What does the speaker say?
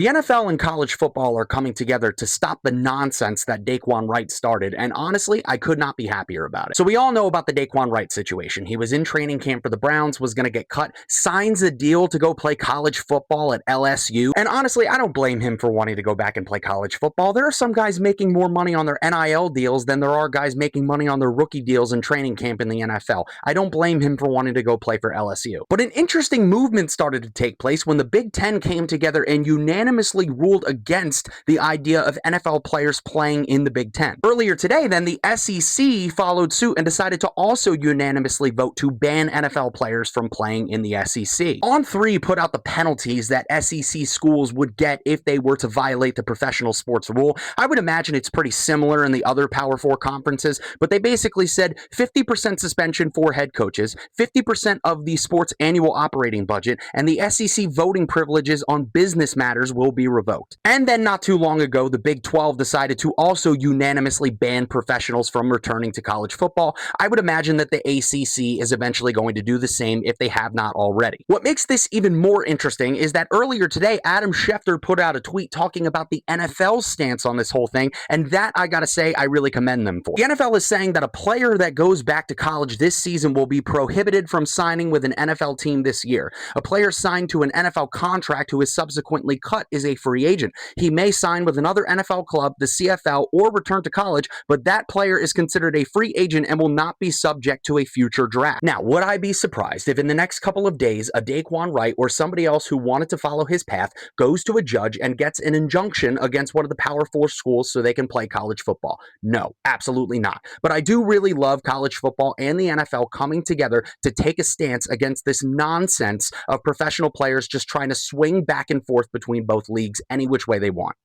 The NFL and college football are coming together to stop the nonsense that Daquan Wright started, and honestly, I could not be happier about it. So we all know about the Daquan Wright situation. He was in training camp for the Browns, was going to get cut, signs a deal to go play college football at LSU, and honestly, I don't blame him for wanting to go back and play college football. There are some guys making more money on their NIL deals than there are guys making money on their rookie deals in training camp in the NFL. I don't blame him for wanting to go play for LSU. But an interesting movement started to take place when the Big Ten came together and unanimously ruled against the idea of NFL players playing in the Big Ten. Earlier today, then, the SEC followed suit and decided to also unanimously vote to ban NFL players from playing in the SEC. On3 put out the penalties that SEC schools would get if they were to violate the professional sports rule. I would imagine it's pretty similar in the other Power 4 conferences, but they basically said 50% suspension for head coaches, 50% of the sports annual operating budget, and the SEC voting privileges on business matters will be revoked. And then not too long ago, the Big 12 decided to also unanimously ban professionals from returning to college football. I would imagine that the ACC is eventually going to do the same if they have not already. What makes this even more interesting is that earlier today, Adam Schefter put out a tweet talking about the NFL's stance on this whole thing, and that, I gotta say, I really commend them for. The NFL is saying that a player that goes back to college this season will be prohibited from signing with an NFL team this year. A player signed to an NFL contract who is subsequently cut is a free agent. He may sign with another NFL club, the CFL, or return to college, but that player is considered a free agent and will not be subject to a future draft. Now, would I be surprised if in the next couple of days, a Daquan Wright or somebody else who wanted to follow his path goes to a judge and gets an injunction against one of the Power 4 schools so they can play college football? No, absolutely not. But I do really love college football and the NFL coming together to take a stance against this nonsense of professional players just trying to swing back and forth between both leagues any which way they want.